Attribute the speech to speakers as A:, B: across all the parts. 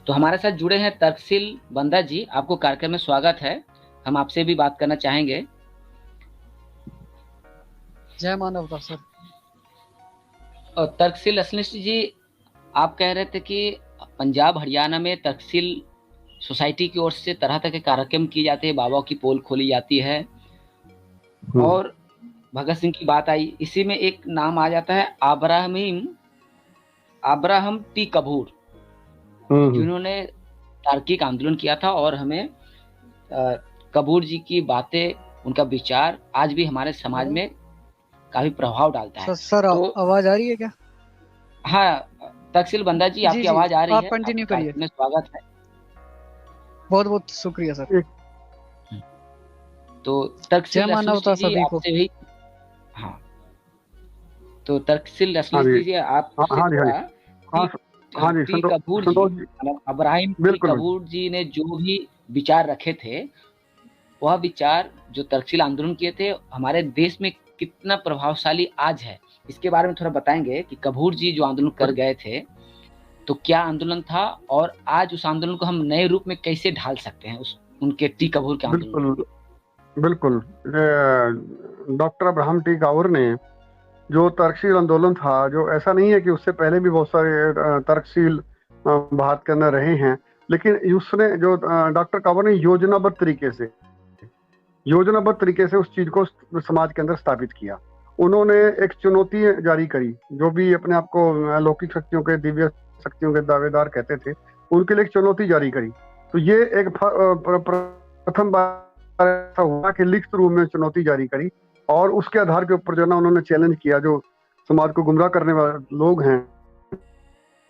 A: तो हमारे साथ जुड़े हैं तर्कशील बंदा जी, आपको कार्यक्रम में स्वागत है। हम आपसे भी बात करना चाहेंगे।
B: जय मानवता सर।
A: और तर्कशील असनिश जी, आप कह रहे थे कि पंजाब हरियाणा में तर्कशील सोसाइटी की ओर से तरह तरह के कार्यक्रम किए जाते हैं, बाबाओं की पोल खोली जाती है और भगत सिंह की बात आई, इसी में एक नाम आ जाता है अब्राहम टी कपूर, जिन्होंने तार्किक आंदोलन किया था और हमें कपूर जी की बातें, उनका विचार आज भी हमारे समाज में काफी प्रभाव डालता है।
B: सर तो आवाज आ रही है क्या?
A: हाँ तर्कशील बंदा जी, आपकी आवाज आ रही है,
B: आप कंटिन्यू करिए।
A: में स्वागत है।
B: बहुत बहुत शुक्रिया सर।
A: तो तर्कशील
B: मानवता
A: जी आपसे भी, हाँ तो तर्कशील जी आप अब्राहिम टी कपूर जी ने जो भी विचार रखे थे, वह विचार जो तर्कशील आंदोलन किए थे, हमारे देश में कितना प्रभावशाली आज है, इसके बारे में थोड़ा बताएंगे कि कपूर जी जो आंदोलन कर गए थे तो क्या आंदोलन था और आज उस आंदोलन को हम नए रूप में कैसे ढाल सकते हैं, उस उनके टी कपूर के आंदोलन।
C: बिल्कुल डॉक्टर अब्राहम टी कपूर ने जो तर्कशील आंदोलन था, जो ऐसा नहीं है कि उससे पहले भी बहुत सारे तर्कशील भारत के अंदर रहे हैं, लेकिन उसने जो डॉक्टर कपूर ने योजनाबद्ध तरीके से उस चीज को समाज के अंदर स्थापित किया। उन्होंने एक चुनौती जारी करी, जो भी अपने आप को अलौकिक शक्तियों के, दिव्य शक्तियों के दावेदार कहते थे, उनके लिए एक चुनौती जारी करी। तो ये एक प्रथम बार ऐसा हुआ कि लिखित रूप में चुनौती जारी करी और उसके आधार के ऊपर जो ना उन्होंने चैलेंज किया, जो समाज को गुमराह करने वाले लोग हैं,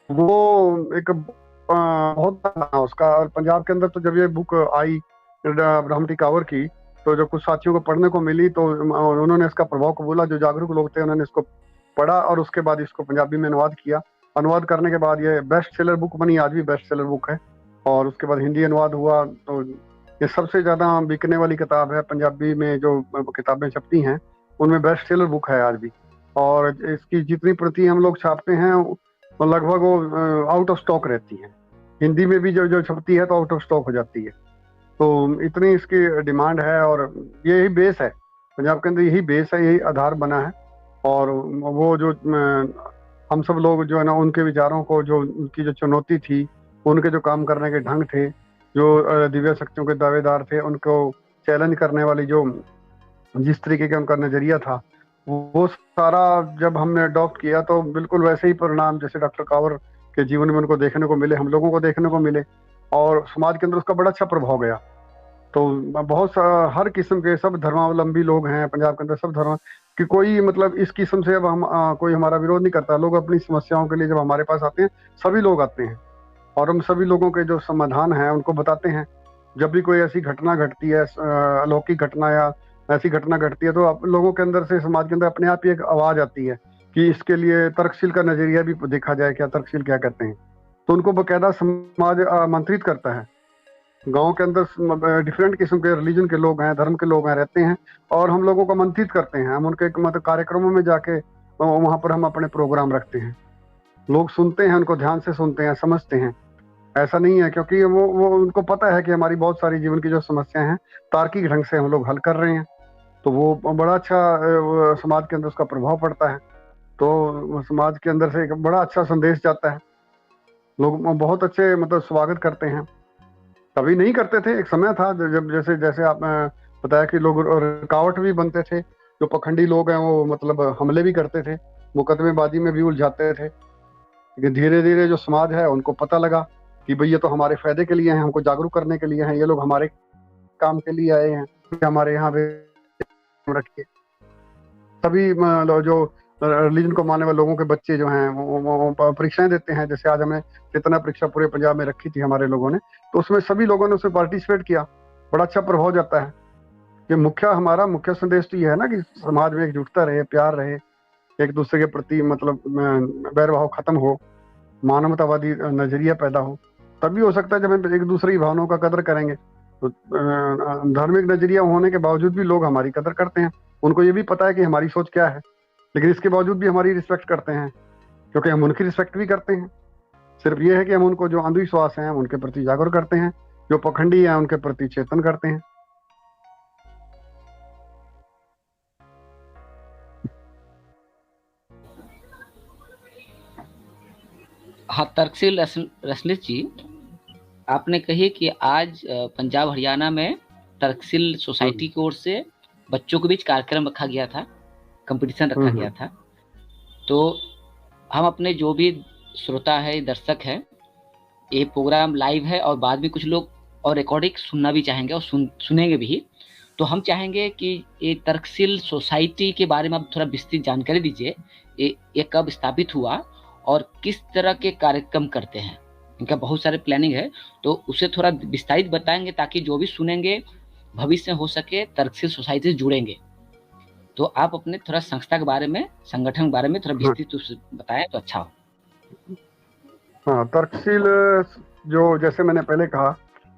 C: वो एक बहुत बड़ा उसका। और पंजाब के अंदर तो जब ये बुक आई अब्राहम टी कपूर की, तो जो कुछ साथियों को पढ़ने को मिली तो उन्होंने इसका प्रभाव कबूला। जो जागरूक लोग थे उन्होंने इसको पढ़ा और उसके बाद इसको पंजाबी में अनुवाद किया। अनुवाद करने के बाद ये बेस्ट सेलर बुक बनी, आज भी बेस्ट सेलर बुक है। और उसके बाद हिंदी अनुवाद हुआ, तो ये सबसे ज्यादा बिकने वाली किताब है पंजाबी में। जो किताबें छपती हैं उनमें बेस्ट सेलर बुक है आज भी। और इसकी जितनी प्रति हम लोग छापते हैं लगभग वो आउट ऑफ स्टॉक रहती है। हिंदी में भी जो छपती है तो आउट ऑफ स्टॉक हो जाती है। तो इतनी इसकी डिमांड है और यही बेस है पंजाब के अंदर, यही बेस है, यही आधार बना है। और वो जो हम सब लोग जो है ना, उनके विचारों को, जो उनकी जो चुनौती थी, उनके जो काम करने के ढंग थे, जो दिव्य शक्तियों के दावेदार थे, उनको चैलेंज करने वाली जो जिस तरीके का उनका नजरिया था, वो सारा जब हमने अडॉप्ट किया तो बिल्कुल वैसे ही परिणाम जैसे डॉक्टर कपूर के जीवन में उनको देखने को मिले, हम लोगों को देखने को मिले और समाज के अंदर उसका बड़ा अच्छा प्रभाव गया। तो बहुत हर किस्म के सब धर्मावलंबी लोग हैं पंजाब के अंदर, सब धर्म कि कोई मतलब इस किस्म से अब हम कोई हमारा विरोध नहीं करता। लोग अपनी समस्याओं के लिए जब हमारे पास आते हैं, सभी लोग आते हैं और हम सभी लोगों के जो समाधान है उनको बताते हैं। जब भी कोई ऐसी घटना घटती है, अलौकिक घटना या ऐसी घटना घटती है, तो आप लोगों के अंदर से, समाज के अंदर अपने आप ही एक आवाज आती है कि इसके लिए तर्कशील का नजरिया भी देखा जाए, क्या तर्कशील क्या कहते हैं। तो उनको बकायदा समाज आमंत्रित करता है। गांव के अंदर डिफरेंट किस्म के रिलीजन के लोग हैं, धर्म के लोग हैं, रहते हैं और हम लोगों को आमंत्रित करते हैं। हम उनके मतलब कार्यक्रमों में जाके वहां पर हम अपने प्रोग्राम रखते हैं। लोग सुनते हैं, उनको ध्यान से सुनते हैं, समझते हैं। ऐसा नहीं है, क्योंकि वो उनको पता है कि हमारी बहुत सारी जीवन की जो समस्याएं हैं तार्किक ढंग से हम लोग हल कर रहे हैं। तो वो बड़ा अच्छा समाज के अंदर उसका प्रभाव पड़ता है। तो समाज के अंदर से एक बड़ा अच्छा संदेश जाता है। लोग बहुत अच्छे मतलब स्वागत करते हैं। कभी नहीं करते थे, एक समय था जब जैसे जैसे आप बताया कि लोग रुकावट भी बनते थे। जो पखंडी लोग हैं वो मतलब हमले भी करते थे, मुकदमेबाजी में भी उलझाते थे। लेकिन धीरे धीरे जो समाज है उनको पता लगा कि भाई ये तो हमारे फायदे के लिए हैं, हमको जागरूक करने के लिए हैं, ये लोग हमारे काम के लिए आए हैं, हमारे यहाँ पे रखिए। सभी जो रिलीजन को मानने वाले लोगों के बच्चे जो हैं वो परीक्षाएं देते हैं। जैसे आज हमें चेतना परीक्षा पूरे पंजाब में रखी थी हमारे लोगों ने, तो उसमें सभी लोगों ने उसमें पार्टिसिपेट किया। बड़ा अच्छा प्रभाव जाता है कि हमारा मुख्य संदेश तो ये है ना कि समाज में एकजुटता रहे, प्यार रहे, एक दूसरे के प्रति मतलब बैरभाव खत्म हो, मानवतावादी नजरिया पैदा हो। तभी हो सकता है जब हम एक दूसरे की भावनाओं का कदर करेंगे। तो धार्मिक नजरिया होने के बावजूद भी लोग हमारी कदर करते हैं। उनको ये भी पता है कि हमारी सोच क्या है, लेकिन इसके बावजूद भी हमारी रिस्पेक्ट करते हैं, क्योंकि हम उनकी रिस्पेक्ट भी करते हैं। सिर्फ ये है कि हम उनको जो अंधविश्वास हैं उनके प्रति जागरूक करते हैं, जो पखंडी हैं उनके प्रति चेतन करते हैं।
A: हाँ, तर्कशील रसलिस जी, आपने कही कि आज पंजाब हरियाणा में तर्कशील सोसाइटी की ओर से बच्चों के बीच कार्यक्रम रखा गया था, कंपटीशन रखा गया था। तो हम अपने जो भी श्रोता है, दर्शक है, ये प्रोग्राम लाइव है और बाद में कुछ लोग और रिकॉर्डिंग सुनना भी चाहेंगे और सुनेंगे भी। तो हम चाहेंगे कि ये तर्कशील सोसाइटी के बारे में आप थोड़ा विस्तृत जानकारी दीजिए। ये कब स्थापित हुआ और किस तरह के कार्यक्रम करते हैं? इनका बहुत सारे प्लानिंग है, तो उसे थोड़ा विस्तारित बताएंगे ताकि जो भी सुनेंगे भविष्य में हो सके तर्कशील सोसाइटी से जुड़ेंगे। तो आप अपने थोड़ा संस्था के बारे में, संगठन के बारे में थोड़ा विस्तृत बताएं तो अच्छा हो।
C: हाँ, तर्कशील जो जैसे मैंने पहले कहा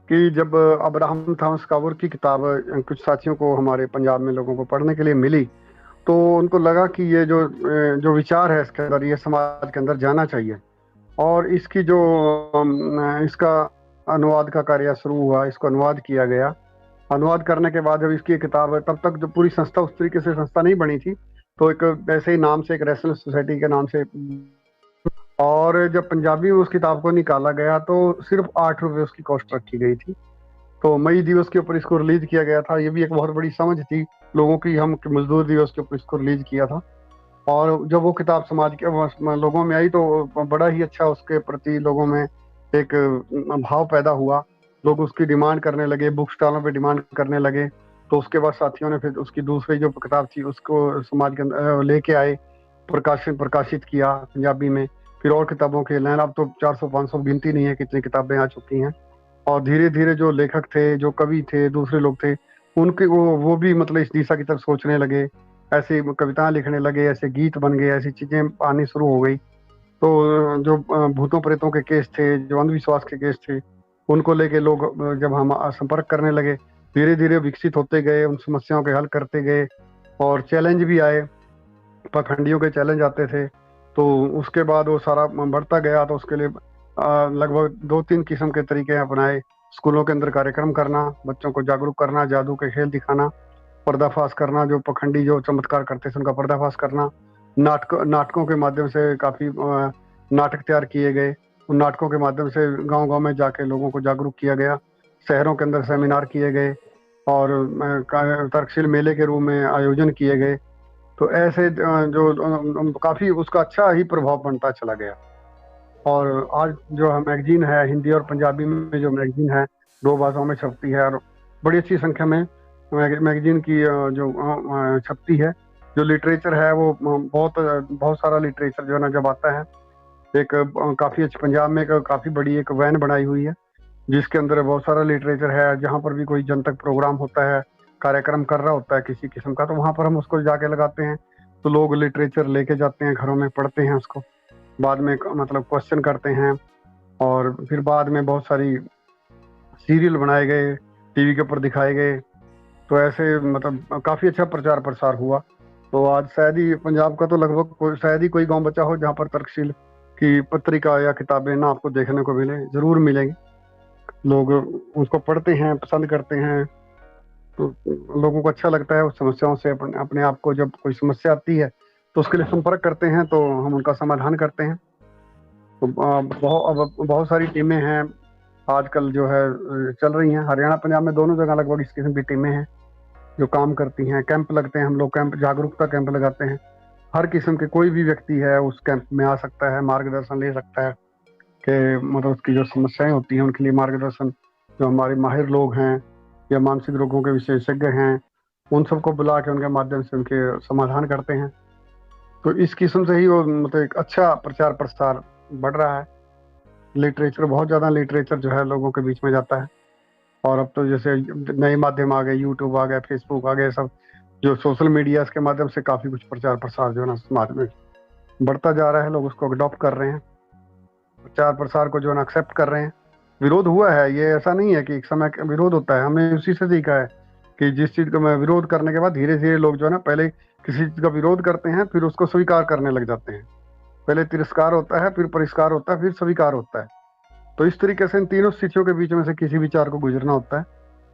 C: कि जब अब्राहम थॉमस कावर की किताब कुछ साथियों को हमारे पंजाब में लोगों को पढ़ने के लिए मिली, तो उनको लगा कि ये जो विचार है इसके अंदर, ये समाज के अंदर जाना चाहिए। और इसकी जो इसका अनुवाद का कार्य शुरू हुआ, इसको अनुवाद किया गया। अनुवाद करने के बाद जब इसकी किताब, तब तक जो पूरी संस्था उस तरीके से संस्था नहीं बनी थी, तो एक ऐसे ही नाम से, एक रेसलर्स सोसाइटी के नाम से, और जब पंजाबी में उस किताब को निकाला गया तो सिर्फ 8 रुपये उसकी कॉस्ट रखी गई थी। तो मई दिवस के ऊपर इसको रिलीज किया गया था। ये भी एक बहुत बड़ी समझ थी लोगों की, हम मजदूर दिवस के ऊपर इसको रिलीज किया था। और जब वो किताब समाज के लोगों में आई तो बड़ा ही अच्छा उसके प्रति लोगों में एक भाव पैदा हुआ। लोग उसकी डिमांड करने लगे, बुक स्टॉलों पे डिमांड करने लगे। तो उसके बाद साथियों ने फिर उसकी दूसरी जो किताब थी उसको समाज के अंदर लेके आए, प्रकाशित किया पंजाबी में। फिर और किताबों के लाइन, अब तो 400-500 गिनती नहीं है कितनी किताबें आ चुकी हैं। और धीरे धीरे जो लेखक थे, जो कवि थे, दूसरे लोग थे, उनके वो भी मतलब इस दिशा की तरफ सोचने लगे, ऐसी कविताएं लिखने लगे, ऐसे गीत बन गए, ऐसी चीजें आनी शुरू हो गई। तो जो भूतों प्रेतों के केस थे, जो अंधविश्वास के केस थे, उनको लेके लोग जब हम संपर्क करने लगे, धीरे धीरे विकसित होते गए, उन समस्याओं के हल करते गए। और चैलेंज भी आए, पखंडियों के चैलेंज आते थे। तो उसके बाद वो सारा बढ़ता गया। तो उसके लिए लगभग 2-3 किस्म के तरीके अपनाए। स्कूलों के अंदर कार्यक्रम करना, बच्चों को जागरूक करना, जादू के खेल दिखाना, पर्दाफाश करना, जो पखंडी जो चमत्कार करते थे उनका पर्दाफाश करना। नाटकों के माध्यम से काफी नाटक तैयार किए गए। उन नाटकों के माध्यम से गांव गांव में जाके लोगों को जागरूक किया गया। शहरों के अंदर सेमिनार किए गए और तर्कशील मेले के रूप में आयोजन किए गए। तो ऐसे जो काफी उसका अच्छा ही प्रभाव बनता चला गया। और आज जो मैगजीन है, हिंदी और पंजाबी में जो मैगजीन है, 2 भाषाओं में छपती है और बड़ी अच्छी संख्या में मैगजीन की जो छपती है। जो लिटरेचर है वो बहुत सारा लिटरेचर जो है ना जब आता है, एक काफी अच्छी पंजाब में एक काफी बड़ी एक वैन बनाई हुई है जिसके अंदर बहुत सारा लिटरेचर है। जहाँ पर भी कोई जनतक प्रोग्राम होता है, कार्यक्रम कर रहा होता है किसी किस्म का, तो वहाँ पर हम उसको जाके लगाते हैं। तो लोग लिटरेचर लेके जाते हैं, घरों में पढ़ते हैं उसको, बाद में मतलब क्वेश्चन करते हैं। और फिर बाद में बहुत सारी सीरियल बनाए गए, टीवी के ऊपर दिखाए गए। तो ऐसे मतलब काफी अच्छा प्रचार प्रसार हुआ। तो आज शायद ही पंजाब का तो लगभग शायद ही कोई गांव बचा हो जहाँ पर तर्कशील की पत्रिका या किताबें ना आपको देखने को मिले। जरूर मिलेंगे, लोग उसको पढ़ते हैं, पसंद करते हैं। तो लोगों को अच्छा लगता है उस समस्याओं से अपने आप को, जब कोई समस्या आती है तो उसके लिए संपर्क करते हैं, तो हम उनका समाधान करते हैं। तो बहुत सारी टीमें हैं आजकल जो है चल रही हैं। हरियाणा पंजाब में दोनों जगह लगभग इस किस्म की टीमें हैं जो काम करती हैं। कैंप लगते हैं, हम लोग कैंप, जागरूकता कैंप लगाते हैं। हर किस्म के कोई भी व्यक्ति है उस कैंप में आ सकता है, मार्गदर्शन ले सकता है कि मतलब उसकी जो समस्याएं होती हैं उनके लिए मार्गदर्शन, जो हमारे माहिर लोग हैं या मानसिक रोगों के विशेषज्ञ हैं, उन सबको बुला के उनके माध्यम से उनके समाधान करते हैं। तो इस किस्म से ही वो मतलब एक अच्छा प्रचार प्रसार बढ़ रहा है। लिटरेचर, बहुत ज़्यादा लिटरेचर जो है लोगों के बीच में जाता है। और अब तो जैसे नए माध्यम आ गए, यूट्यूब आ गए, फेसबुक आ गए, सब जो सोशल मीडिया के माध्यम से काफ़ी कुछ प्रचार प्रसार जो है ना समाज में बढ़ता जा रहा है। लोग उसको अडॉप्ट कर रहे हैं, प्रचार प्रसार को जो है ना एक्सेप्ट कर रहे हैं। विरोध हुआ है, ये ऐसा नहीं है कि एक समय विरोध होता है। हमने उसी से सीखा है कि जिस चीज़ को मैं विरोध करने के बाद धीरे धीरे लोग जो है ना पहले किसी चीज़ का विरोध करते हैं, फिर उसको स्वीकार करने लग जाते हैं। पहले तिरस्कार होता है, फिर परिष्कार होता है, फिर स्वीकार होता है। तो इस तरीके से इन तीनों स्थितियों के बीच में से किसी विचार को गुजरना होता है।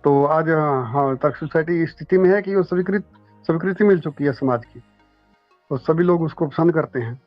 C: तो आज हाँ, तर्क सोसाइटी इस स्थिति में है कि वो स्वीकृति मिल चुकी है समाज की, और सभी लोग उसको पसंद करते हैं।